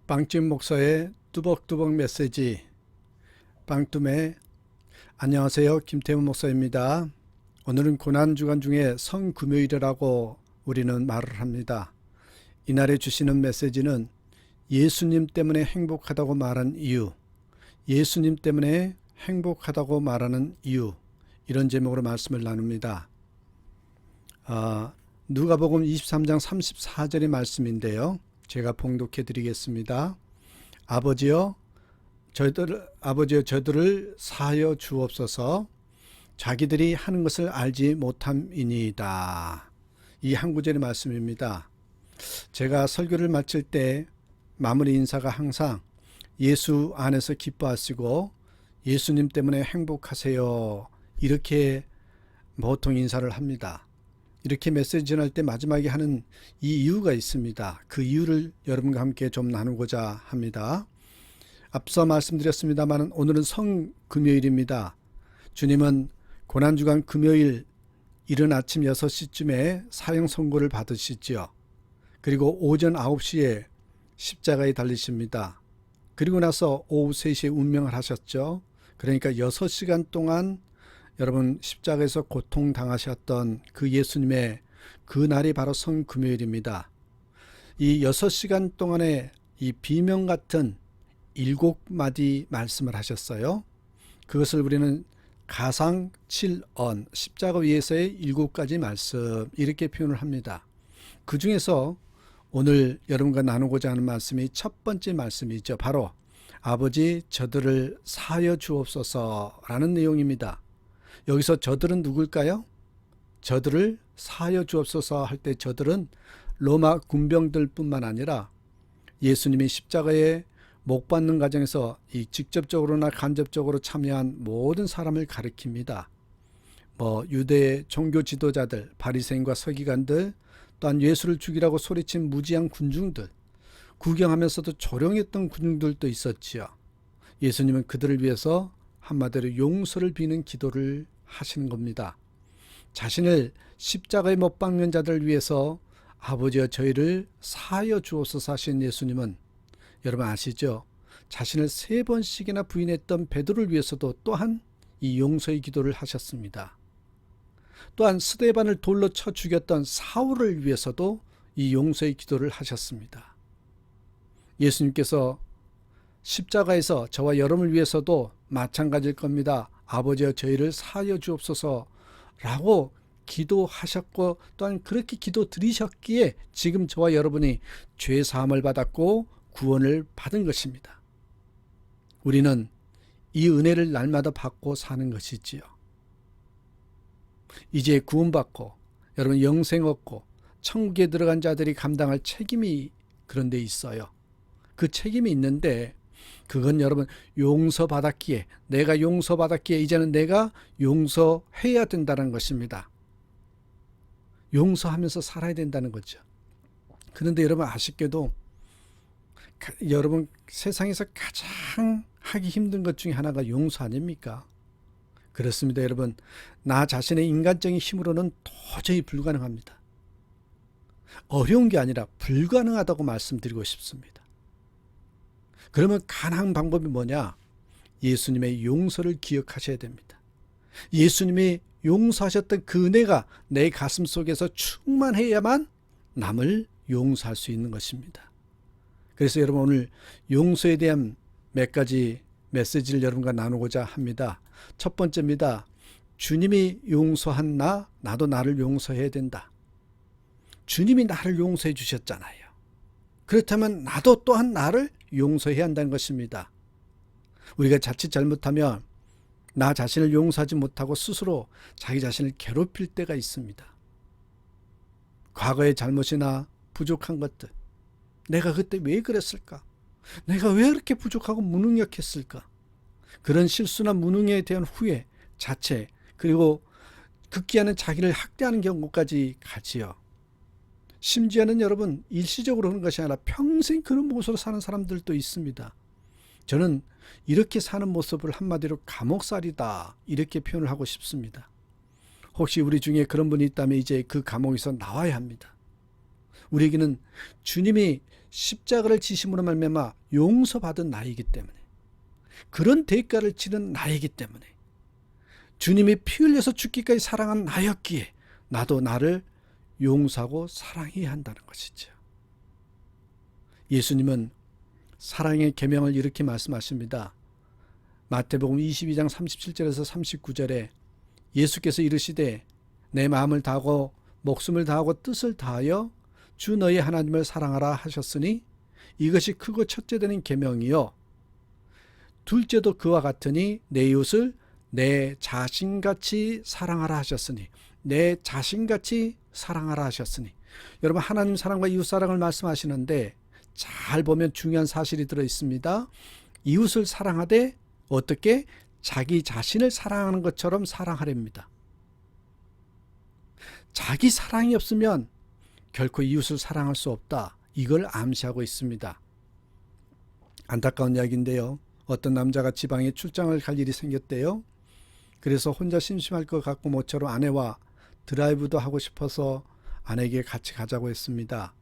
빵집 목사의 뚜벅뚜벅 메시지 빵뚜매. 안녕하세요, 김태훈 목사입니다. 오늘은 고난주간 중에 성금요일이라고 우리는 말을 합니다. 이날에 주시는 메시지는 예수님 때문에 행복하다고 말한 이유, 예수님 때문에 행복하다고 말하는 이유, 이런 제목으로 말씀을 나눕니다. 누가복음 23장 34절의 말씀인데요, 제가 봉독해 드리겠습니다. 아버지여 저들을 사하여 주옵소서. 자기들이 하는 것을 알지 못함이니이다. 이 한 구절의 말씀입니다. 제가 설교를 마칠 때 마무리 인사가 항상 예수 안에서 기뻐하시고 예수님 때문에 행복하세요, 이렇게 보통 인사를 합니다. 이렇게 메시지 전할 때 마지막에 하는 이 이유가 있습니다. 그 이유를 여러분과 함께 좀 나누고자 합니다. 앞서 말씀드렸습니다만 오늘은 성금요일입니다. 주님은 고난주간 금요일 이른 아침 6시쯤에 사형 선고를 받으시지요. 그리고 오전 9시에 십자가에 달리십니다. 그리고 나서 오후 3시에 운명을 하셨죠. 그러니까 6시간 동안 여러분 십자가에서 고통당하셨던 그 예수님의 그 날이 바로 성금요일입니다. 이 6시간 동안에 이 비명 같은 7마디 말씀을 하셨어요. 그것을 우리는 가상 7언, 십자가 위에서의 7가지 말씀, 이렇게 표현을 합니다. 그 중에서 오늘 여러분과 나누고자 하는 말씀이 첫 번째 말씀이죠. 바로 아버지 저들을 사하여 주옵소서라는 내용입니다. 여기서 저들은 누굴까요? 저들을 사하여 주옵소서 할 때 저들은 로마 군병들 뿐만 아니라 예수님이 십자가에 못 박는 과정에서 이 직접적으로나 간접적으로 참여한 모든 사람을 가리킵니다. 유대의 종교 지도자들, 바리새인과 서기관들, 또한 예수를 죽이라고 소리친 무지한 군중들, 구경하면서도 조용했던 군중들도 있었지요. 예수님은 그들을 위해서 한마디로 용서를 비는 기도를 하시는 겁니다. 자신을 십자가에 못 박는 자들을 위해서 아버지여 저희를 사하여 주옵소서 하신 예수님은 여러분 아시죠? 자신을 3번씩이나 부인했던 베드로를 위해서도 또한 이 용서의 기도를 하셨습니다. 또한 스데반을 돌로 쳐 죽였던 사울을 위해서도 이 용서의 기도를 하셨습니다. 예수님께서 십자가에서 저와 여러분을 위해서도 마찬가지일 겁니다. 아버지여 저희를 사하여 주옵소서라고 기도하셨고 또한 그렇게 기도 드리셨기에 지금 저와 여러분이 죄 사함을 받았고 구원을 받은 것입니다. 우리는 이 은혜를 날마다 받고 사는 것이지요. 이제 구원받고 여러분 영생 얻고 천국에 들어간 자들이 감당할 책임이 그런 데 있어요. 그 책임이 있는데 그건 여러분 용서받았기에, 내가 용서받았기에 이제는 내가 용서해야 된다는 것입니다. 용서하면서 살아야 된다는 거죠. 그런데 여러분 아쉽게도 여러분 세상에서 가장 하기 힘든 것 중에 하나가 용서 아닙니까? 그렇습니다. 여러분, 나 자신의 인간적인 힘으로는 도저히 불가능합니다. 어려운 게 아니라 불가능하다고 말씀드리고 싶습니다. 그러면 가능한 방법이 뭐냐? 예수님의 용서를 기억하셔야 됩니다. 예수님이 용서하셨던 그 은혜가 내 가슴 속에서 충만해야만 남을 용서할 수 있는 것입니다. 그래서 여러분 오늘 용서에 대한 몇 가지 메시지를 여러분과 나누고자 합니다. 첫 번째입니다. 주님이 용서한 나도 나를 용서해야 된다. 주님이 나를 용서해 주셨잖아요. 그렇다면 나도 또한 나를 용서해야 한다는 것입니다. 우리가 자칫 잘못하면 나 자신을 용서하지 못하고 스스로 자기 자신을 괴롭힐 때가 있습니다. 과거의 잘못이나 부족한 것들, 내가 그때 왜 그랬을까? 내가 왜 그렇게 부족하고 무능력했을까? 그런 실수나 무능에 대한 후회, 자책, 그리고 극기하는 자기를 학대하는 경우까지 가지요. 심지어는 여러분 일시적으로 하는 것이 아니라 평생 그런 모습으로 사는 사람들도 있습니다. 저는 이렇게 사는 모습을 한마디로 감옥살이다, 이렇게 표현을 하고 싶습니다. 혹시 우리 중에 그런 분이 있다면 이제 그 감옥에서 나와야 합니다. 우리에게는 주님이 십자가를 지심으로 말미암아 용서받은 나이기 때문에, 그런 대가를 치른 나이기 때문에, 주님이 피 흘려서 죽기까지 사랑한 나였기에 나도 나를 용서하고 사랑해야 한다는 것이죠. 예수님은 사랑의 계명을 이렇게 말씀하십니다. 마태복음 22장 37절에서 39절에 예수께서 이르시되 내 마음을 다하고 목숨을 다하고 뜻을 다하여 주 너희 하나님을 사랑하라 하셨으니 이것이 크고 첫째 되는 계명이요 둘째도 그와 같으니 내 이웃을 내 자신같이 사랑하라 하셨으니, 내 자신같이 사랑하라 하셨으니. 여러분, 하나님 사랑과 이웃 사랑을 말씀하시는데 잘 보면 중요한 사실이 들어 있습니다. 이웃을 사랑하되 어떻게? 자기 자신을 사랑하는 것처럼 사랑하렵니다. 자기 사랑이 없으면 결코 이웃을 사랑할 수 없다. 이걸 암시하고 있습니다. 안타까운 이야기인데요. 어떤 남자가 지방에 출장을 갈 일이 생겼대요. 그래서 혼자 심심할 것 같고 모처럼 아내와 드라이브도 하고 싶어서 아내에게 같이 가자고 했습니다.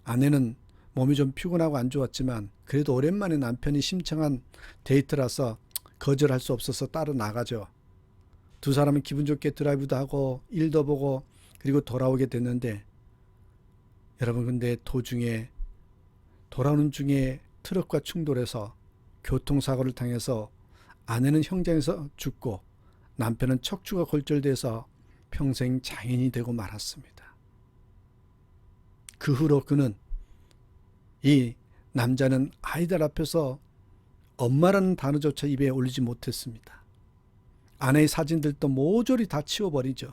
아내는 몸이 좀 피곤하고 안 좋았지만 그래도 오랜만에 남편이 심청한 데이트라서 거절할 수 없어서 따로 나가죠. 두 사람은 기분 좋게 드라이브도 하고 일도 보고 그리고 돌아오게 됐는데, 여러분, 근데 돌아오는 중에 트럭과 충돌해서 교통사고를 당해서 아내는 현장에서 죽고 남편은 척추가 골절돼서 평생 장애인이 되고 말았습니다. 그 후로 그는, 이 남자는 아이들 앞에서 엄마라는 단어조차 입에 올리지 못했습니다. 아내의 사진들도 모조리 다 치워버리죠.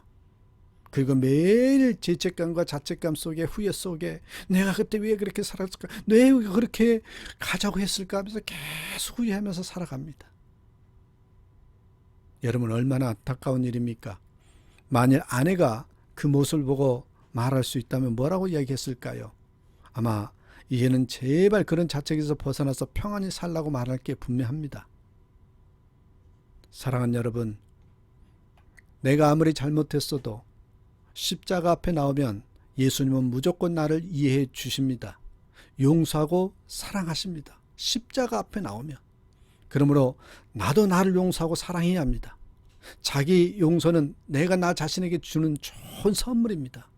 그리고 매일 죄책감과 자책감 속에, 후회 속에 내가 그때 왜 그렇게 살았을까, 왜 그렇게 가자고 했을까 하면서 계속 후회하면서 살아갑니다. 여러분, 얼마나 안타까운 일입니까? 만일 아내가 그 모습을 보고 말할 수 있다면 뭐라고 이야기했을까요? 아마 이제는 제발 그런 자책에서 벗어나서 평안히 살라고 말할 게 분명합니다. 사랑하는 여러분, 내가 아무리 잘못했어도 십자가 앞에 나오면 예수님은 무조건 나를 이해해 주십니다. 용서하고 사랑하십니다. 십자가 앞에 나오면. 그러므로 나도 나를 용서하고 사랑해야 합니다. 자기 용서는 내가 나 자신에게 주는 좋은 선물입니다.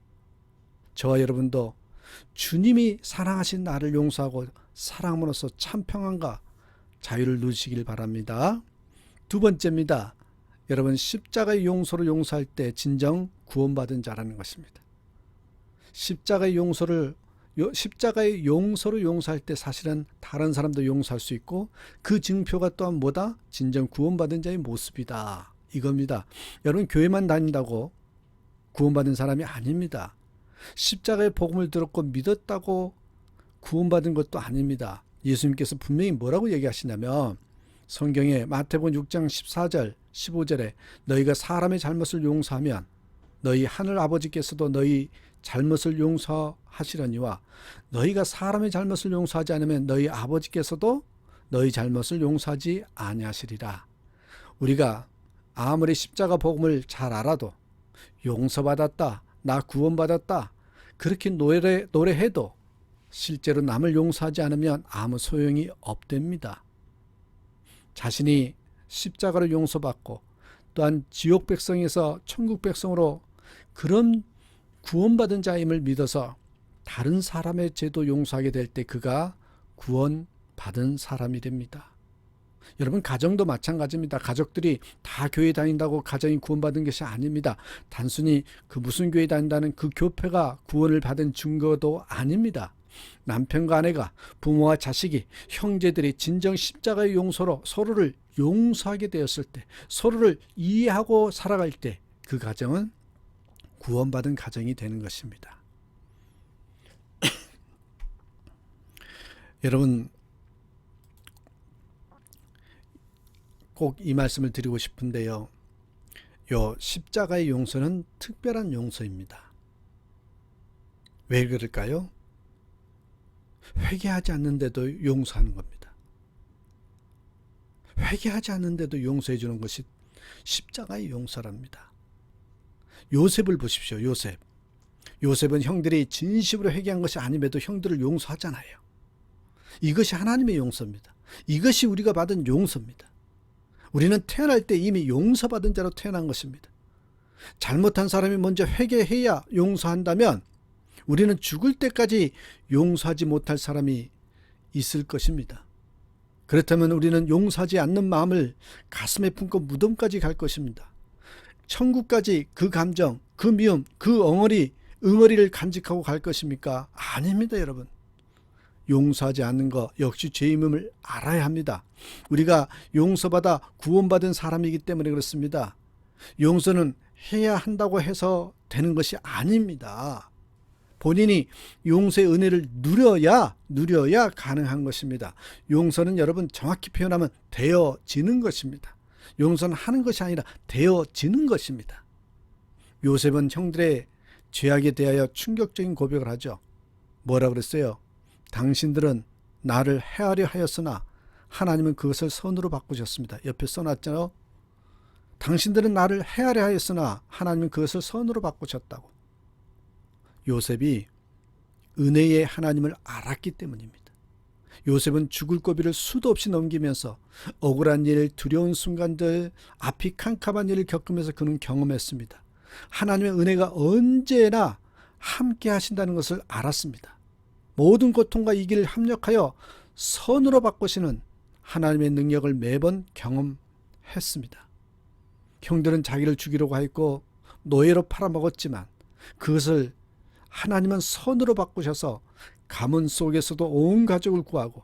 저와 여러분도 주님이 사랑하신 나를 용서하고 사랑함으로써 참 평안과 자유를 누리시길 바랍니다. 두 번째입니다. 여러분, 십자가의 용서로 용서할 때 진정 구원받은 자라는 것입니다. 십자가의 용서로 용서할 때 사실은 다른 사람도 용서할 수 있고, 그 증표가 또한 뭐다? 진정 구원받은 자의 모습이다. 이겁니다. 여러분, 교회만 다닌다고 구원받은 사람이 아닙니다. 십자가의 복음을 들었고 믿었다고 구원받은 것도 아닙니다. 예수님께서 분명히 뭐라고 얘기하시냐면, 성경에 마태복음 6장 14절 15절에 너희가 사람의 잘못을 용서하면 너희 하늘 아버지께서도 너희 잘못을 용서하시려니와 너희가 사람의 잘못을 용서하지 않으면 너희 아버지께서도 너희 잘못을 용서하지 아니하시리라. 우리가 아무리 십자가 복음을 잘 알아도 용서받았다, 나 구원받았다, 그렇게 노래해도 실제로 남을 용서하지 않으면 아무 소용이 없답니다. 자신이 십자가를 용서받고 또한 지옥 백성에서 천국 백성으로 그런 구원받은 자임을 믿어서 다른 사람의 죄도 용서하게 될 때 그가 구원받은 사람이 됩니다. 여러분, 가정도 마찬가지입니다. 가족들이 다 교회 다닌다고 가정이 구원받은 것이 아닙니다. 단순히 그 무슨 교회 다닌다는 그 교회가 구원을 받은 증거도 아닙니다. 남편과 아내가, 부모와 자식이, 형제들이 진정 십자가의 용서로 서로를 용서하게 되었을 때, 서로를 이해하고 살아갈 때 그 가정은 구원받은 가정이 되는 것입니다. 여러분, 꼭 이 말씀을 드리고 싶은데요. 요 십자가의 용서는 특별한 용서입니다. 왜 그럴까요? 회개하지 않는데도 용서하는 겁니다. 회개하지 않는데도 용서해 주는 것이 십자가의 용서랍니다. 요셉을 보십시오. 요셉은 형들이 진심으로 회개한 것이 아님에도 형들을 용서하잖아요. 이것이 하나님의 용서입니다. 이것이 우리가 받은 용서입니다. 우리는 태어날 때 이미 용서받은 자로 태어난 것입니다. 잘못한 사람이 먼저 회개해야 용서한다면 우리는 죽을 때까지 용서하지 못할 사람이 있을 것입니다. 그렇다면 우리는 용서하지 않는 마음을 가슴에 품고 무덤까지 갈 것입니다. 천국까지 그 감정, 그 미움, 그 응어리를 간직하고 갈 것입니까? 아닙니다, 여러분. 용서하지 않는 것 역시 죄임을 알아야 합니다. 우리가 용서받아 구원받은 사람이기 때문에 그렇습니다. 용서는 해야 한다고 해서 되는 것이 아닙니다. 본인이 용서의 은혜를 누려야 가능한 것입니다. 용서는 여러분 정확히 표현하면 되어지는 것입니다. 용서는 하는 것이 아니라 되어지는 것입니다. 요셉은 형들의 죄악에 대하여 충격적인 고백을 하죠. 뭐라 그랬어요? 당신들은 나를 해하려 하였으나 하나님은 그것을 선으로 바꾸셨습니다. 옆에 써놨잖아요. 당신들은 나를 해하려 하였으나 하나님은 그것을 선으로 바꾸셨다고. 요셉이 은혜의 하나님을 알았기 때문입니다. 요셉은 죽을 고비를 수도 없이 넘기면서 억울한 일, 두려운 순간들, 앞이 캄캄한 일을 겪으면서 그는 경험했습니다. 하나님의 은혜가 언제나 함께 하신다는 것을 알았습니다. 모든 고통과 이 길을 합력하여 선으로 바꾸시는 하나님의 능력을 매번 경험했습니다. 형들은 자기를 죽이려고 했고 노예로 팔아먹었지만 그것을 하나님은 선으로 바꾸셔서 가문 속에서도 온 가족을 구하고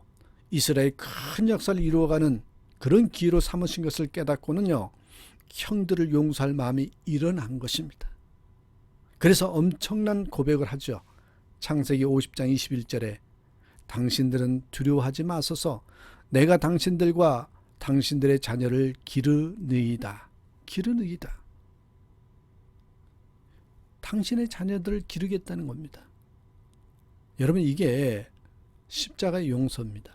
이스라엘의 큰 역사를 이루어가는 그런 기회로 삼으신 것을 깨닫고는요, 형들을 용서할 마음이 일어난 것입니다. 그래서 엄청난 고백을 하죠. 창세기 50장 21절에 당신들은 두려워하지 마소서 내가 당신들과 당신들의 자녀를 기르느이다. 기르느이다. 당신의 자녀들을 기르겠다는 겁니다. 여러분, 이게 십자가의 용서입니다.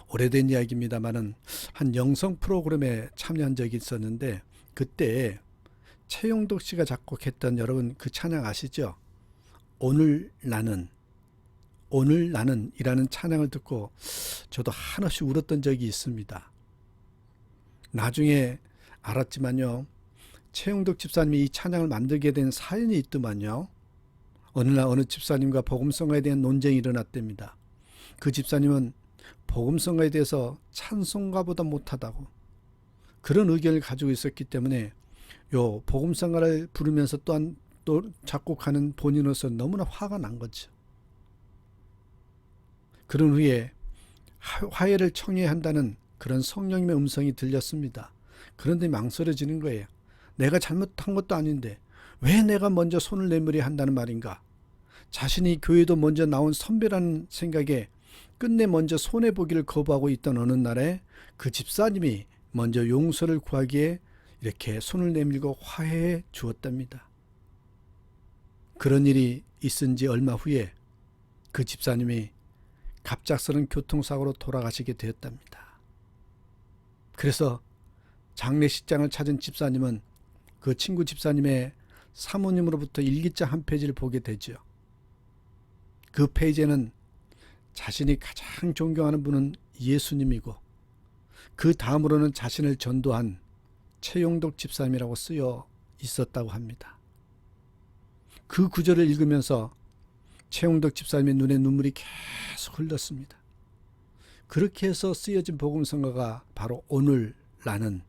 오래된 이야기입니다만은 한 영성 프로그램에 참여한 적이 있었는데 그때 최용덕 씨가 작곡했던 여러분 그 찬양 아시죠? 오늘 나는 이라는 찬양을 듣고 저도 한없이 울었던 적이 있습니다. 나중에 알았지만요, 최용덕 집사님이 이 찬양을 만들게 된 사연이 있더만요. 어느 날 어느 집사님과 복음성가에 대한 논쟁이 일어났답니다. 그 집사님은 복음성가에 대해서 찬송가보다 못하다고 그런 의견을 가지고 있었기 때문에 요 복음성가를 부르면서 또한 또 작곡하는 본인으로서 너무나 화가 난 거죠. 그런 후에 화해를 청해야 한다는 그런 성령님의 음성이 들렸습니다. 그런데 망설여지는 거예요. 내가 잘못한 것도 아닌데 왜 내가 먼저 손을 내밀어야 한다는 말인가? 자신이 교회도 먼저 나온 선배라는 생각에 끝내 먼저 손해보기를 거부하고 있던 어느 날에 그 집사님이 먼저 용서를 구하기에 이렇게 손을 내밀고 화해해 주었답니다. 그런 일이 있은 지 얼마 후에 그 집사님이 갑작스런 교통사고로 돌아가시게 되었답니다. 그래서 장례식장을 찾은 집사님은 그 친구 집사님의 사모님으로부터 일기장 한 페이지를 보게 되죠. 그 페이지에는 자신이 가장 존경하는 분은 예수님이고 그 다음으로는 자신을 전도한 최용덕 집사님이라고 쓰여 있었다고 합니다. 그 구절을 읽으면서 최용덕 집사님의 눈에 눈물이 계속 흘렀습니다. 그렇게 해서 쓰여진 복음성가가 바로 오늘라는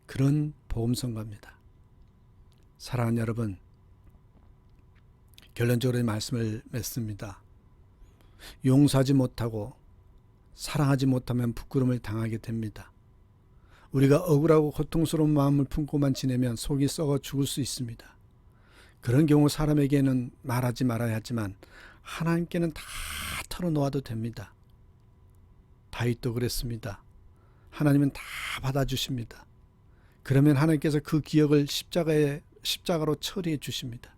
그런 복음성가입니다. 사랑하는 여러분, 결론적으로 말씀을 맺습니다. 용서하지 못하고 사랑하지 못하면 부끄러움을 당하게 됩니다. 우리가 억울하고 고통스러운 마음을 품고만 지내면 속이 썩어 죽을 수 있습니다. 그런 경우 사람에게는 말하지 말아야 하지만 하나님께는 다 털어놓아도 됩니다. 다윗도 그랬습니다. 하나님은 다 받아주십니다. 그러면 하나님께서 그 기억을 십자가로 처리해 주십니다.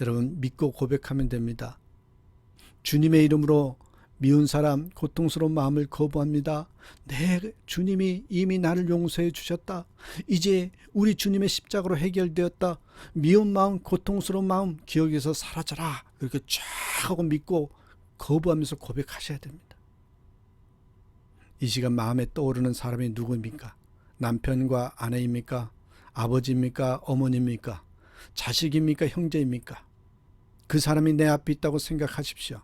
여러분, 믿고 고백하면 됩니다. 주님의 이름으로 미운 사람, 고통스러운 마음을 거부합니다. 내 주님이 이미 나를 용서해 주셨다. 이제 우리 주님의 십자가로 해결되었다. 미운 마음, 고통스러운 마음 기억에서 사라져라. 이렇게 쫙 하고 믿고 거부하면서 고백하셔야 됩니다. 이 시간 마음에 떠오르는 사람이 누구입니까? 남편과 아내입니까? 아버지입니까? 어머니입니까? 자식입니까? 형제입니까? 그 사람이 내 앞에 있다고 생각하십시오.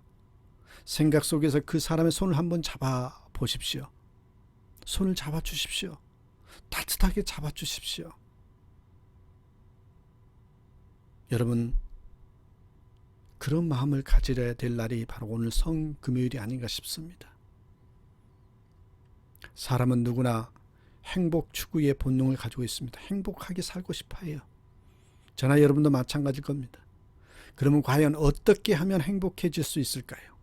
생각 속에서 그 사람의 손을 한번 잡아 보십시오. 손을 잡아 주십시오. 따뜻하게 잡아 주십시오. 여러분, 그런 마음을 가지려야 될 날이 바로 오늘 성금요일이 아닌가 싶습니다. 사람은 누구나 행복 추구의 본능을 가지고 있습니다. 행복하게 살고 싶어 해요. 저나 여러분도 마찬가지일 겁니다. 그러면 과연 어떻게 하면 행복해질 수 있을까요?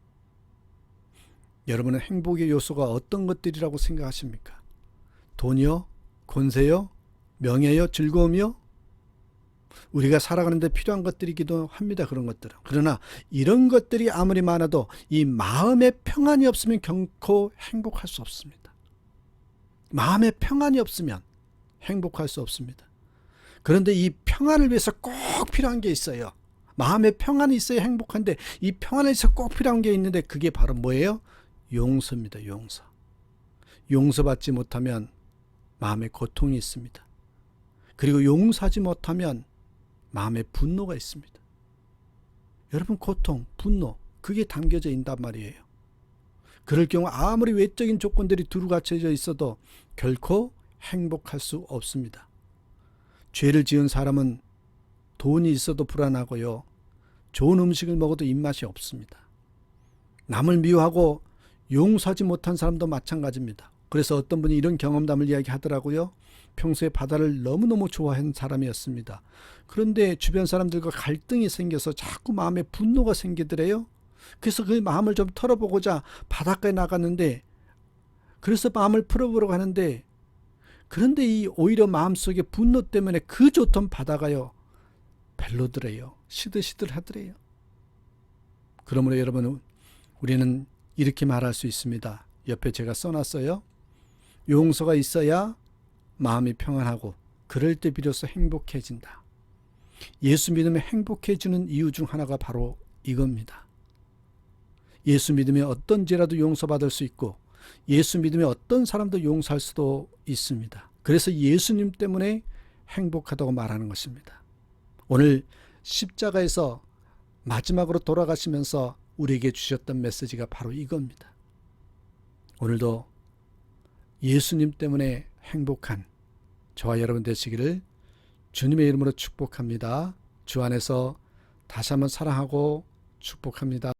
여러분은 행복의 요소가 어떤 것들이라고 생각하십니까? 돈이요? 권세요? 명예요? 즐거움이요? 우리가 살아가는데 필요한 것들이기도 합니다. 그런 것들은. 그러나 이런 것들이 아무리 많아도 이 마음의 평안이 없으면 결코 행복할 수 없습니다. 마음의 평안이 없으면 행복할 수 없습니다. 그런데 이 평안을 위해서 꼭 필요한 게 있어요. 마음의 평안이 있어야 행복한데 이 평안에 있어 꼭 필요한 게 있는데 그게 바로 뭐예요? 용서입니다. 용서. 용서받지 못하면 마음에 고통이 있습니다. 그리고 용서하지 못하면 마음에 분노가 있습니다. 여러분, 고통, 분노 그게 담겨져 있단 말이에요. 그럴 경우 아무리 외적인 조건들이 두루 갖춰져 있어도 결코 행복할 수 없습니다. 죄를 지은 사람은 돈이 있어도 불안하고요. 좋은 음식을 먹어도 입맛이 없습니다. 남을 미워하고 용서하지 못한 사람도 마찬가지입니다. 그래서 어떤 분이 이런 경험담을 이야기하더라고요. 평소에 바다를 너무너무 좋아한 사람이었습니다. 그런데 주변 사람들과 갈등이 생겨서 자꾸 마음에 분노가 생기더래요. 그래서 그 마음을 좀 털어보고자 바닷가에 나갔는데, 그래서 마음을 풀어보려고 하는데, 그런데 이 오히려 마음속에 분노 때문에 그 좋던 바다가요 별로더래요. 시들시들하더래요. 그러므로 여러분, 우리는 이렇게 말할 수 있습니다. 옆에 제가 써놨어요. 용서가 있어야 마음이 평안하고 그럴 때 비로소 행복해진다. 예수 믿으면 행복해지는 이유 중 하나가 바로 이겁니다. 예수 믿으면 어떤 죄라도 용서받을 수 있고 예수 믿으면 어떤 사람도 용서할 수도 있습니다. 그래서 예수님 때문에 행복하다고 말하는 것입니다. 오늘 십자가에서 마지막으로 돌아가시면서 우리에게 주셨던 메시지가 바로 이겁니다. 오늘도 예수님 때문에 행복한 저와 여러분 되시기를 주님의 이름으로 축복합니다. 주 안에서 다시 한번 사랑하고 축복합니다.